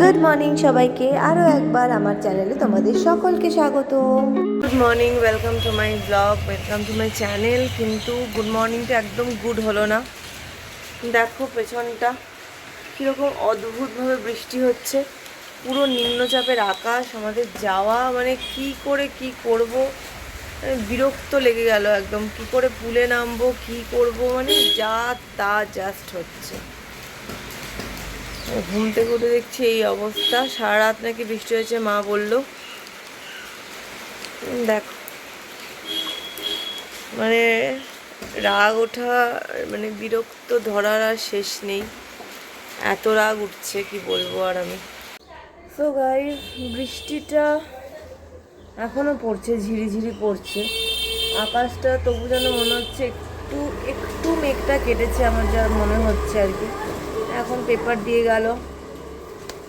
Good morning সবাইকে, আরও একবার আমার চ্যানেলে তোমাদের সকলকে স্বাগত। Good morning, welcome to my blog, welcome to my channel. কিন্তু গুড মর্নিংটা একদম গুড হলো না। দেখো পেছনটা কীরকম অদ্ভুতভাবে বৃষ্টি হচ্ছে, পুরো নিম্নচাপের আকাশ। আমাদের যাওয়া মানে কি করে কি করব, বিরক্ত লেগে গেল একদম। কি করে পুলে নামবো, কি করব, মানে যা তা জাস্ট হচ্ছে। ঘুম থেকে উঠে দেখছি এই অবস্থা। সারা রাত নাকি বৃষ্টি হয়েছে মা বললো। দেখো মানে রাগ ওঠা, মানে বিরক্ত ধরার আর শেষ নেই, এত রাগ উঠছে কি বলবো আর আমি। সো গাইস, বৃষ্টিটা এখনো পড়ছে, ঝিরিঝিরি পড়ছে। আকাশটা তবু যেন মনে হচ্ছে একটু একটু মেঘটা কেটেছে, আমার যা মনে হচ্ছে আর কি। এখন পেপার দিয়ে গেল,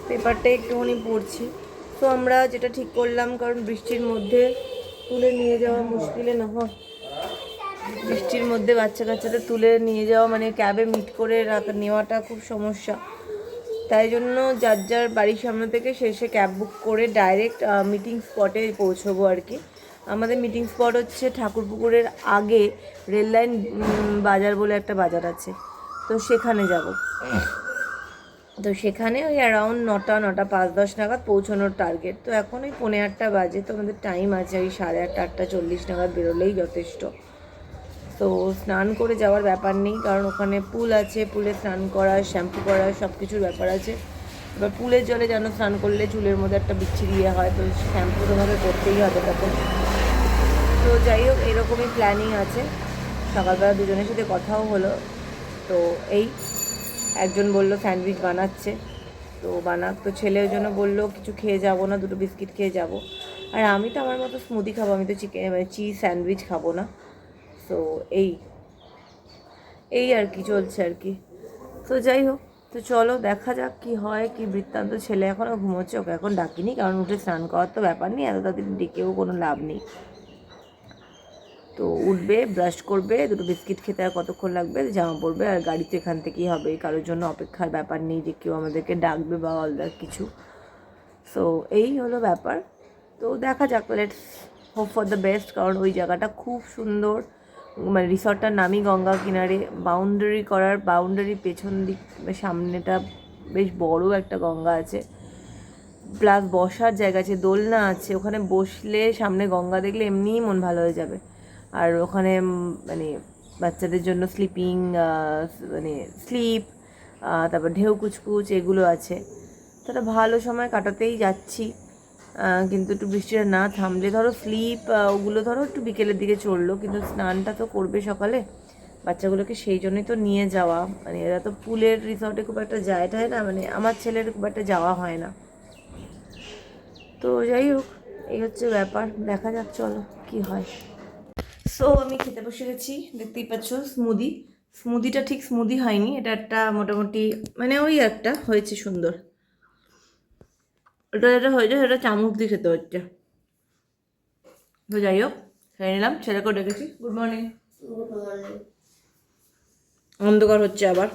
পেপারটা একটুখানি পড়ছি। তো আমরা যেটা ঠিক করলাম, কারণ বৃষ্টির মধ্যে তুলে নিয়ে যাওয়া মুশকিলে না হয়, বৃষ্টির মধ্যে বাচ্চা কাচ্চাদের তুলে নিয়ে যাওয়া মানে ক্যাবে মিট করে নেওয়াটা খুব সমস্যা। তাই জন্য যার যার বাড়ির সামনে থেকে শেষে ক্যাব বুক করে ডাইরেক্ট মিটিং স্পটে পৌঁছবো আর কি। আমাদের মিটিং স্পট হচ্ছে ঠাকুরপুকুরের আগে রেললাইন বাজার বলে একটা বাজার আছে, তো সেখানে যাব। তো সেখানে ওই অ্যারাউন্ড 9টা 5-10 নাগাদ পৌঁছানোর টার্গেট। তো এখন ওই 8:45 বাজে, তো আমাদের টাইম আছে। ওই 8:30 8:40 নাগাদ বেরোলেই যথেষ্ট। তো স্নান করে যাওয়ার ব্যাপার নেই, কারণ ওখানে পুল আছে, পুলে স্নান করা, শ্যাম্পু করা, সব কিছুর ব্যাপার আছে। এবার পুলের জলে যেন স্নান করলে চুলের মধ্যে একটা বিচ্ছিরি হয়, তো শ্যাম্পু তোমাকে করতেই হবে তখন। তো যাই হোক, এরকমই প্ল্যানিং আছে। সকালবেলা দুজনের সাথে কথাও হলো। তো এই একজন বললো স্যান্ডউইচ বানাচ্ছে, তো বানাক। তো ছেলে ওই জন্য বললো কিছু খেয়ে যাবো না, 2টো বিস্কিট খেয়ে যাব। আর আমি তো আমার মতো স্মুদি খাবো, আমি তো মানে চিজ স্যান্ডউইচ খাবো না। তো এই আর কি চলছে আর কি। তো যাই হোক, তো চলো দেখা যাক কি হয়, কি বৃত্তান্ত। ছেলে এখনও ঘুমোচ্ছে, ওকে এখন ডাকিনি, কারণ উঠে স্নান করার তো ব্যাপার নেই, এত তাদের ডেকেও কোনো লাভ নেই। তো উঠবে, ব্রাশ করবে, 2টো বিস্কিট খেতে আর কতক্ষণ লাগবে, জামা পড়বে, আর গাড়ি তো এখান থেকেই হবে, কারোর জন্য অপেক্ষার ব্যাপার নেই যে কেউ আমাদেরকে ডাকবে বা অলদা কিছু। সো এই হলো ব্যাপার। তো দেখা যাক, let's hope for the best. কারণ ওই জায়গাটা খুব সুন্দর, মানে রিসর্টটার নামই গঙ্গা কিনারে। বাউন্ডারির পেছন দিক, সামনেটা বেশ বড় একটা গঙ্গা আছে, প্লাস বসার জায়গা আছে, দোলনা আছে। ওখানে বসলে সামনে গঙ্গা দেখলে এমনিই মন ভালো হয়ে যাবে। আর ওখানে মানে বাচ্চাদের জন্য মানে স্লিপ, তারপর ঢেউ কুচকুচ এগুলো আছে। তারা ভালো সময় কাটাতেই যাচ্ছি। কিন্তু একটু বৃষ্টিটা না থামলে, ধরো স্লিপ ওগুলো ধরো একটু বিকেলের দিকে চললো, কিন্তু স্নানটা তো করবে সকালে বাচ্চাগুলোকে, সেই জন্যই তো নিয়ে যাওয়া। মানে এরা তো পুলের রিসর্টে খুব একটা যায় না, মানে আমার ছেলের খুব একটা যাওয়া হয় না। তো যাই হোক, এই হচ্ছে ব্যাপার, দেখা যাক চলো কি হয়। সো আমি খেতে বসে গেছি, দেখতেই পাচ্ছ স্মুদিটা ঠিক স্মুদি হয়নি, এটা একটা মোটামুটি মানে ওই একটা হয়েছে সুন্দর। এটা হয়েছে, সেটা চামচ দিয়ে খেতে হচ্ছে। তো যাই হোক, খেয়ে নিলাম, ছেলেকেও ডেকেছি। Good morning. অন্ধকার হচ্ছে আবার।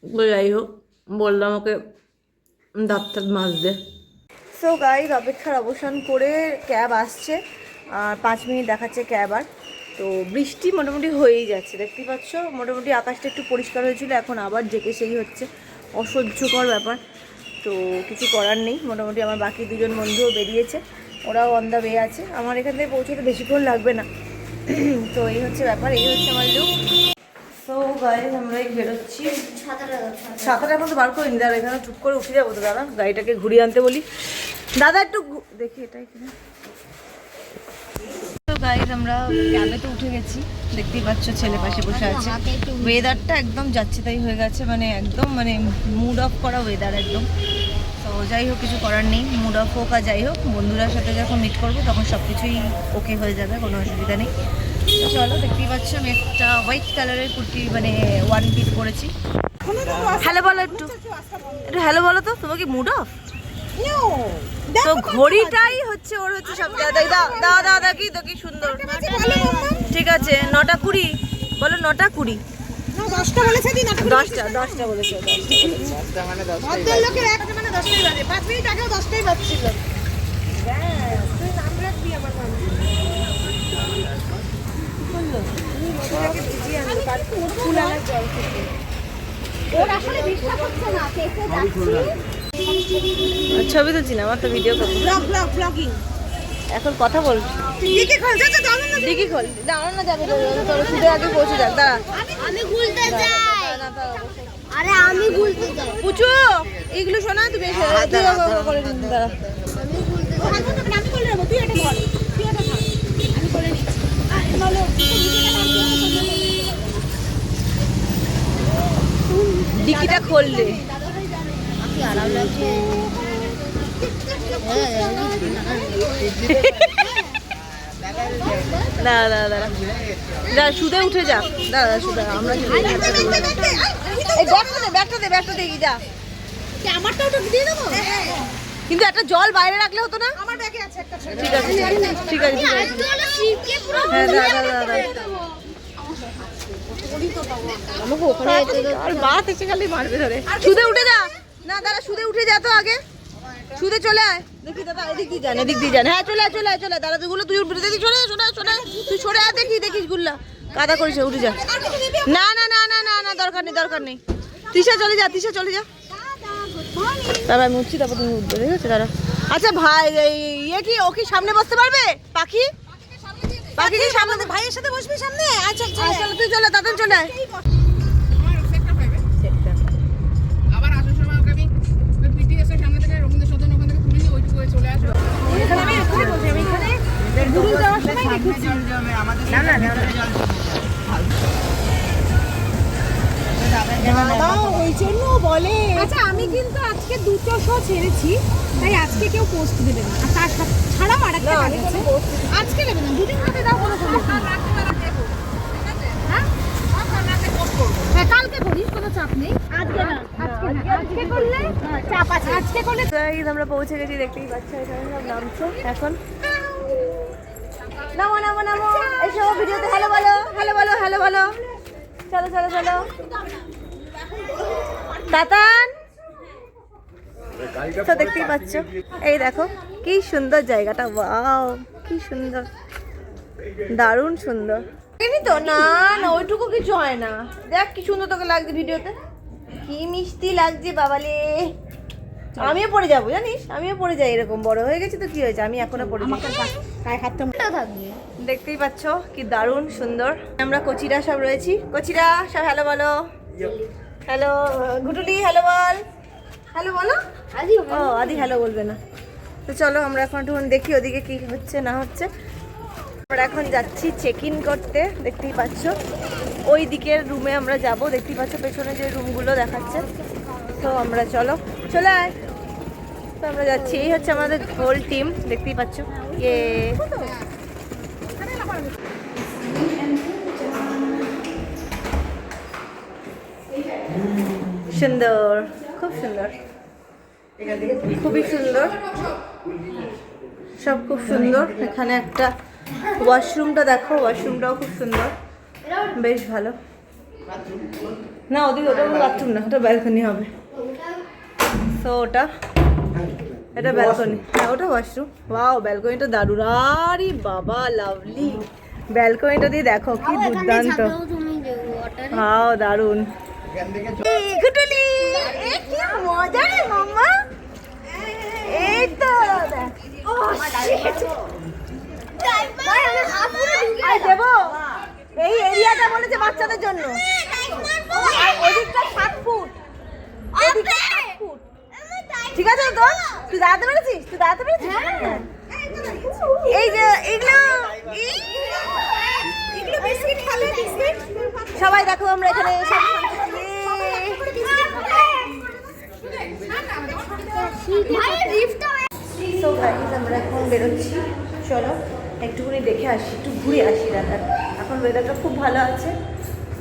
তো যাই হোক, বললাম ওকে দাঁত মাজতে। সো গাইজ, অপেক্ষার অবসান করে ক্যাব আসছে, আর 5 মিনিট দেখাচ্ছে ক্যাব। আর তো বৃষ্টি মোটামুটি হয়েই যাচ্ছে, দেখতেই পাচ্ছ। মোটামুটি আকাশটা একটু পরিষ্কার হয়েছিল, এখন আবার জেকে সেই হচ্ছে, অসহ্যকর ব্যাপার। তো কিছু করার নেই। মোটামুটি আমার বাকি 2জন বন্ধুও বেরিয়েছে, ওরাও অন দ্য ওয়ে আছে। আমার এখান থেকে পৌঁছতে বেশিক্ষণ লাগবে না। তো এই হচ্ছে ব্যাপার, এই হচ্ছে আমার লুক। তো গাইজ, আমরা বেরোচ্ছি। ছাতাটা এখন তো বার করিনি, দাদা এখানে চুপ করে উঠে যাবো। তো দাদা গাড়িটাকে ঘুরিয়ে আনতে বলি। দাদা একটু দেখি এটাই কিনা। তো গাইজ, আমরা ক্যাবে তো উঠে গেছি, দেখতেই পাচ্ছ ছেলে পাশে বসে আছে। ওয়েদারটা একদম যাচ্ছে তাই হয়ে গেছে, মানে একদম মানে মুড অফ করা ওয়েদার একদম। তো যাই হোক, কিছু করার নেই, মুড অফ হোক আর যাই হোক, বন্ধুরার সাথে যখন মিট করবো তখন সব কিছুই ওকে হয়ে যাবে, কোনো অসুবিধা নেই। তো চলো, দেখতেই পাচ্ছ আমি একটা হোয়াইট কালারের কুর্তি মানে 1 পিস পরেছি। হ্যালো বলো, একটু হ্যালো বলো তো, তোমার কি মুড অফ? তো ঘড়িটাই হচ্ছে ওর হচ্ছে সব জায়গায়। দাদা কি সুন্দর। ঠিক আছে, 9টা 20 বলো, 9টা 20। 10টা বলেছে দিন 10টা বলেছে। ভদ্রলোকের একটা মানে 10টাই বাজে 5 মিনিট আগেও 10টাই বাজছিল। তুই নাম রাখবি আমার নাম। ওর আসলে বিশ্বাস হচ্ছে না কেসে যাচ্ছি। ছবি তুলছি না, আমার তো ভিডিও করবো। ব্লগিং এখন কথা বল। দিকে খোল যা জানো না দেখি খোল, দাঁড়া না যাবে তোর শুধু আগে পৌঁছে যাক। দাঁড়া, আমি গুলতে যাই। আরে আমি গুলতে যাই। পুচু এইগুলো শোনা, তুমি করে দিন। দাঁড়া, আমি গুলতে যাই। আমি করে নেব, তুই এটা বল। তুই এটা থাক, আমি করে নিচ্ছি। বলো ডিকিটা খুললে কি আরাম লাগছে। দাঁড়া দাঁড়া দাঁড়া দাঁড়া, সুদে উঠে যা। দাঁড়া সুদে, আমরা এই ব্যাগটা দে যা। আমারটা ওটা দিয়ে দেবো। কিন্তু একটা জল বাইরে রাখলে হতো না? আমার ব্যাগে আছে একটা ছোট। ঠিক আছে ঠিক আছে ঠিক আছে। হ্যাঁ দাঁড়া দাঁড়া, আমাকে ওখানে আর বাত এসে গেলেই মারবে ধরে। সুদে উঠে যা। না দাঁড়া, সুদে উঠে যা তো আগে। সুদে চলে আয়। দেখি দাদা এদিক দিয়ে যান। হ্যাঁ চলে আয় দাদা, তুই উঠবি। দেখি সরে তুই সরে আয়। দেখিস গুল্লা কাদা করিস, উঠে যা। না না না না না না, দরকার নেই। তিশা চলে যা। তারপর আমি উঠছি, তারপর তুমি উঠবে, ঠিক আছে? দাঁড়া। আচ্ছা ভাই, ইয়ে কি ও কি সামনে বসতে পারবে? পাখি কি সামনে? ভাইয়ের সাথে বসবি সামনে। আচ্ছা চলো তুই চলে, তাড়াতাড়ি চলে আয়। আবার আসার সময় ওকে আমি পিটিএসের সামনে থেকে রবীন্দ্র সদন ওখান থেকে তুলে নিয়ে ওইটুকু চলে আসবো। এখানে আমি এখানে বসে, আমি এখানে গুরু যাওয়ার সময় দেখেছি। বাবা ওই জন্য বলে। আচ্ছা আমি কিন্তু আজকে 2টো শো ছেড়েছি, তাই আজকে কেউ পোস্ট দেবে না। আর তার ছাড়াও আরেকটা কাজ আছে, আজকে দেবে না, দুদিন মধ্যে দাও কোনো সমস্যা নেই। হ্যাঁ কালকে করিস, কোনো চাপ নেই। আজকে করলে চাপ আছে। আজকে করলে আমরা পৌঁছে গেছি, দেখতেই পাচ্ছ এখানে সব নামছে এখন। নামো এসো ভিডিওতে। হ্যালো বলো। চলো তাতান। তো দেখতেই পাচ্ছ, এই দেখো কি সুন্দর জায়গাটা। ওয়াও কি সুন্দর, দারুণ সুন্দর। তো না ওইটুকু কিছু হয় না। দেখ কি সুন্দর তোকে লাগছে ভিডিওতে, কি মিষ্টি লাগছে বাবালে। আমিও পড়ে যাবো জানিস, আমিও পড়ে যাই। এরকম বড় হয়ে গেছি তো কি হয়েছে, আমি এখনো পড়ে যাই। দেখতেই পাচ্ছ কি দারুণ সুন্দর। আমরা কচিরা সব রয়েছি। কচিরা সব হ্যালো বলো। হ্যালো ঘুটুলি, হ্যালো বলো। আদি হ্যালো বলবে না। তো চলো আমরা এখন একটু দেখি ওদিকে কি হচ্ছে না হচ্ছে। আমরা এখন যাচ্ছি চেক ইন করতে। দেখতেই পাচ্ছ ওই দিকের রুমে আমরা যাব। দেখতেই পাচ্ছ পেছনে যে রুমগুলো দেখাচ্ছে। তো আমরা চলে আয়। তো আমরা যাচ্ছি, এই হচ্ছে আমাদের হোল টিম। দেখতেই পাচ্ছ সুন্দর, খুব সুন্দর, খুবই সুন্দর, সব খুব সুন্দর। এখানে একটা ওয়াশরুমটা দেখো, ওয়াশরুমটাও খুব সুন্দর, বেশ ভালো। না ওদিকে ওটা বাথরুম না, ওটা ব্যালকনি হবে। তো এটা ব্যালকনি, হ্যাঁ ওটা ওয়াশরুম। ওয়াও ব্যালকনিটা দারুণ। আরে বাবা লাভলি, ব্যালকনিটা দিয়ে দেখো কি দুর্দান্ত। ওয়াও দারুণ। গুটুলি কি মজা রে মাম্মা। এই তো দেবো। এই এরিয়াটা বলেছে বাচ্চাদের জন্য। ওদিকটা 7 ফুট, এদিকটা 7 ফুট। ঠিক আছে তো, তুই দাঁড়াতে পেরেছিস? এই যে এগুলো বিস্কিট খাবে, বিস্কিট সবাই দেখো। আমরা এখানে আমরা এখন বেরোচ্ছি। চলো একটুখানি দেখে আসি, একটু ঘুরে আসি দাদা। এখন ওয়েদারটা খুব ভালো আছে।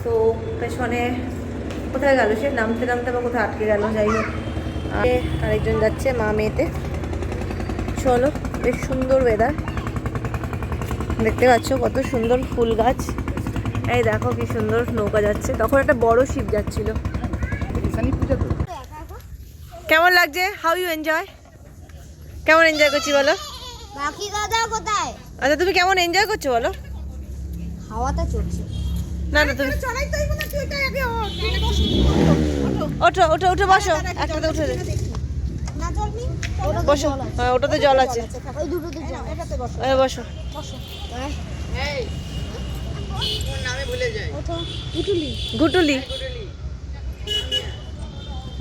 তো পেছনে কোথায় গেল সে, নামতে বা কোথায় আটকে গেল, যাই হোক। আরেকজন যাচ্ছে মা মেয়েতে। চলো, বেশ সুন্দর ওয়েদার, দেখতে পাচ্ছ কত সুন্দর ফুল গাছ। এই দেখো কি সুন্দর নৌকা যাচ্ছে, তখন একটা বড় শিপ যাচ্ছিল। কেমন লাগছে? How you enjoy? কেমন এনজয় করছি বলো? বাকি দাদা কোথায়? আচ্ছা তুমি কেমন এনজয় করছো বলো? হাওয়াটা চলছে। না না তুমি ওঠো ওঠো উঠে বসো, একটাতে উঠে দে। না চলবি? বসো, হ্যাঁ ওটাতে জল আছে। ওই দুটোতে যাও। এটাতে বসো। এই বসো। বসো। ঘুটুলি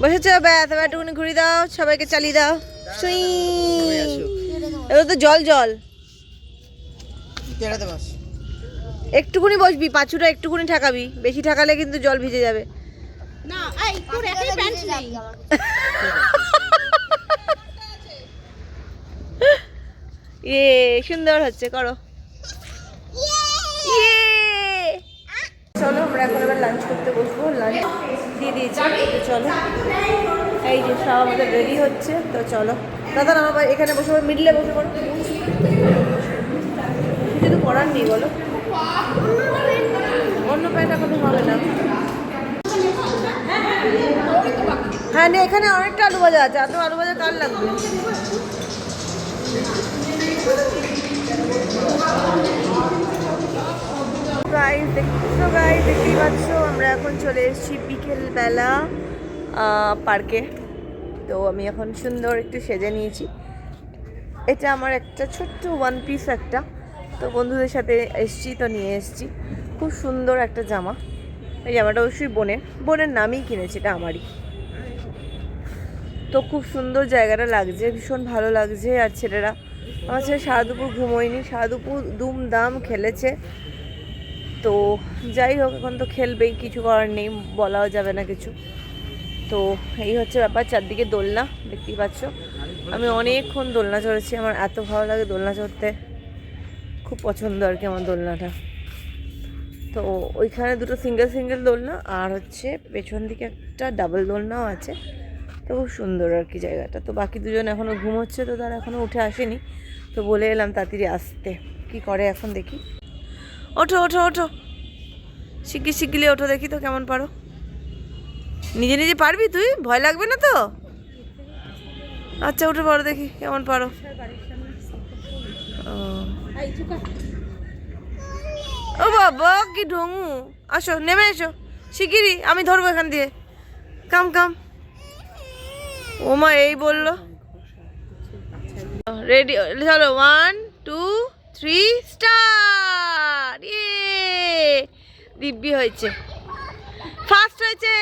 বসেছ? ব্যাস এবার একটুখানি ঘুরিয়ে দাও, সবাইকে চালিয়ে দাও। সুই এবার তো জল জল। একটুকুনি বসবি, পাঁচুটা একটুকুনি ঠেকাবি, বেশি ঠেকালে কিন্তু জল ভিজে যাবে। না এই তোর একই প্যান্ট নেই। ইয়ে সুন্দর হচ্ছে, করো। ইয়ে চলো আমরা এখন এবার লাঞ্চ করতে বসবো। লাঞ্চ দিয়ে দিয়েছি, তো চলো। এই যে সব আমাদের রেডি হচ্ছে, তো চলো। দাদা আমার এখানে বসে মিডলে বসে পড়ো, কিছু করার নেই বলো। অন্য প্যান্ট এখন হবে না। হ্যাঁ না, এখানে অনেকটা আলু ভাজা আছে, এত আলু ভাজা কার লাগবে? দেখতেই পাচ্ছ আমরা এখন চলে এসেছি বিকেলবেলা পার্কে। তো আমি এখন সুন্দর একটু সেজে নিয়েছি। এটা আমার একটা ছোট্ট ওয়ান পিস একটা, তো বন্ধুদের সাথে এসছি তো নিয়ে এসেছি। খুব সুন্দর একটা জামা। এই জামাটা অবশ্যই বোনের নামেই কিনেছি, এটা আমারই। তো খুব সুন্দর জায়গাটা লাগছে, ভীষণ ভালো লাগছে। আর ছেলেরা, আমার ছেলে সারা দুপুর ঘুমোয়নি, সারা দুপুর দুমদাম খেলেছে। তো যাই হোক, এখন তো খেলবেই, কিছু করার নেই, বলাও যাবে না কিছু। তো এই হচ্ছে ব্যাপার। চারদিকে দোলনা দেখতেই পাচ্ছ। আমি অনেকক্ষণ দোলনা চড়েছি, আমার এত ভালো লাগে দোলনা চড়তে, খুব পছন্দ আর কি আমার দোলনাটা। তো ওইখানে দুটো সিঙ্গেল দোলনা, আর হচ্ছে পেছন দিকে একটা ডাবল দোলনাও আছে। তো খুব সুন্দর আর কি জায়গাটা। তো বাকি দুজন এখনও ঘুমোচ্ছে, তো তারা এখনও উঠে আসেনি। তো বলে এলাম তাড়াতাড়ি আসতে, কি করে এখন দেখি। ওঠো ওঠো ওঠো, শিগগিরি ওঠো, দেখি তো কেমন পারো। নিজে নিজে পারবি তুই? ভয় লাগবে না তো? আচ্ছা উঠে পড়ো, দেখি কেমন পারো। ও বাবা কি ঢঙু! আসো, নেমে এসো শিগগিরি, আমি ধরবো এখান দিয়ে। কাম কাম। ও মা এই বললো। রেডি, চলো 1 2 3 স্টার্ট। দিব্যি হয়েছে, ফার্স্ট হয়েছে।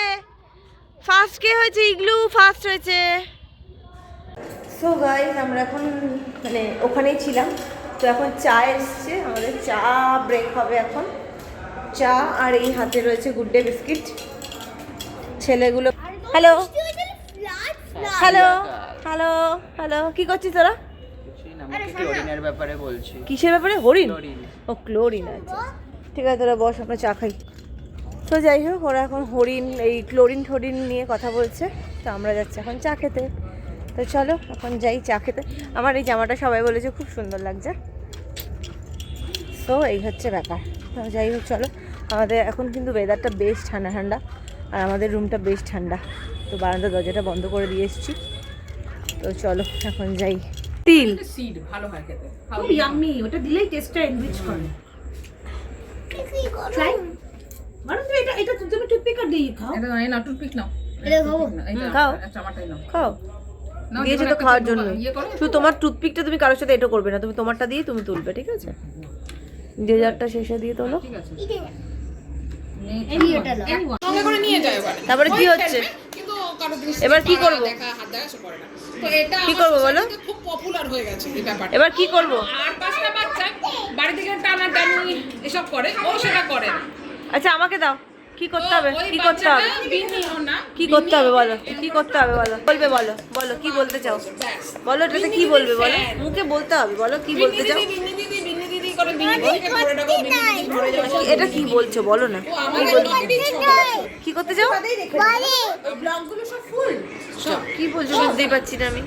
ফার্স্ট কে হয়েছে? ইগলু ফার্স্ট হয়েছে। সো গাইস আমরা এখন মানে ওখানেই ছিলাম। তো এখন চা এসছে, আমাদের চা ব্রেক হবে এখন। চা আর এই হাতে রয়েছে গুড ডে বিস্কিট। ছেলেগুলো হ্যালো হ্যালো হ্যালো হ্যালো, কি করছিস তোরা? ক্লোরিনের ব্যাপারে বলছি। কিসের ব্যাপারে? হরিণ? ও ক্লোরিন আছে, ঠিক আছে তোরা বস, আমরা চা খাই। তো যাই হোক, ওরা এখন হরিণ, এই ক্লোরিন ঠরিন নিয়ে কথা বলছে। তো আমরা যাচ্ছি এখন চা খেতে। তো চলো এখন যাই চা খেতে। আমার এই জামাটা সবাই বলেছে খুব সুন্দর লাগছে। তো এই হচ্ছে ব্যাপার। তো যাই হোক চলো, আমাদের এখন কিন্তু ওয়েদারটা বেশ ঠান্ডা ঠান্ডা, আর আমাদের রুমটা বেশ ঠান্ডা। তো বারান্দার দরজাটা বন্ধ করে দিয়ে এসেছি। তো চলো এখন যাই। তিল সিড ভালো হয় খেতে। খুব ইয়াম্মি, ওটা দিলেই টেস্টটা এনরিচ করে। ট্রাই মানে এটা তুমি টুথপিক আর দিয়ে খাও। এটা না টুথপিক নাও। এটা খাবো? খাও চামাটাই নাও। খাও, নাও, দিয়েছে যেকোনো তো একটা খাওয়ার দিয়ে জন্য। ইয়ে করো। শুধু তোমার টুথপিকটা তুমি কারোর সাথে এটা করবে না, তুমি তোমারটা দিয়ে তুমি তুলবে, ঠিক আছে? ডেজার্টটা শেষে দিয়ে তোলো। ঠিক আছে। এটা নাও। সঙ্গে করে নিয়ে যায় ওখানে। তারপরে কি হচ্ছে? কিন্তু কারো দৃষ্টি এবার কি করব? দেখা হাত দেখা সে করে না। তো এটা কি আমার করবো বলো? society তে খুব পপুলার হয়ে গেছে এই ব্যাপারটা। এবার কি করব? আর পাঁচটা বাচ্চা বাড়ি থেকে টানা টানি এসব করে, ও সেটা করে না। আচ্ছা আমাকে দাও, কি করতে হবে? ওই কি করতে হবে? বাচ্চাটা বিনিও না, কি করতে হবে বলো? কি করতে হবে বলো? বলবে বলো, বলো কি বলতে চাও বলো, এটাতে কি বলবে বলো? মুখে বলতে হবে, বলো কি বলতে চাও? বিনি দিদি করে বিনি দিদিকে ধরে রাখো, বিনি দিদি ধরে যাও। এটা কি বলছো বলো না? ও আমাকে দিচ্ছ। কি করতে চাও? ব্লগগুলো সব ফুল। কি বলছো বুঝতেই পারছি না আমি।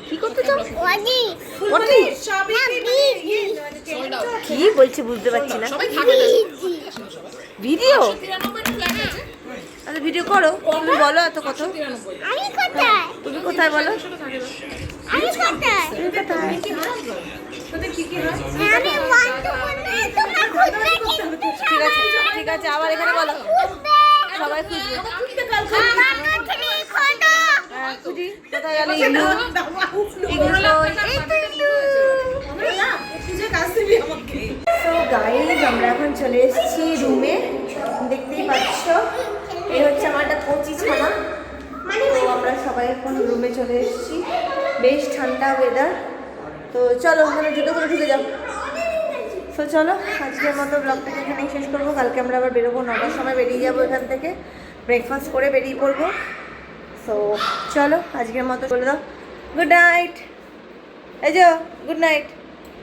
কি করতে চাও? ওয়াজি পটি? সোল্ড আউট কি বলছে বুঝতে পারছি না। সবাই থাকে না ভিডিও? 93 ফ্ল্যাট আছে আচ্ছা ভিডিও করো, তুমি বলো এত কথা। 93 আমি কোথায় তুমি কোথায় বলো? আমি কোথায় তুমি কোথায়? আমি ওয়ান টু কোথায় তোমার খুঁজতে ঠিক আছে ঠিক আছে, আবার এখানে বলো, সবাই খুঁজবে। আমার থ্রি খোদা হ্যাঁ, খুঁজি। কোথায় গেল ইগলু? ইগলু কই? এই তো ইগলু। তো গাইজ আমরা এখন চলে এসেছি রুমে, দেখতেই পাচ্ছ এই হচ্ছে আমার একটা কচি ছানা। তো আমরা সবাই এখন রুমে চলে এসেছি, বেশ ঠান্ডা ওয়েদার। তো চলো ওখানে জুতো করে ঢুকে যাও। তো চলো আজকের মতো ব্লগটাকে এখানেই শেষ করবো। কালকে আমরা আবার বেরোবো, 9টার সময় বেরিয়ে যাবো এখান থেকে, ব্রেকফাস্ট করে বেরিয়ে পড়বো। তো চলো আজকের মতো বলে দাও গুড নাইট। এই যে গুড নাইট,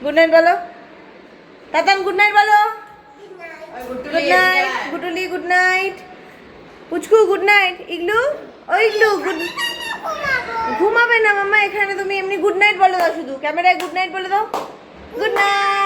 গুড নাইট বলো। তাতান গুড নাইট বলো। গুড নাইট গুটুলি, গুড নাইট পুচকু, গুড নাইট। ইগলু, ও ইগলু গুড। ঘুমাবে না মাম্মা এখানে, তুমি এমনি গুড নাইট বলে দাও, শুধু ক্যামেরায় গুড নাইট বলে দাও। Good night.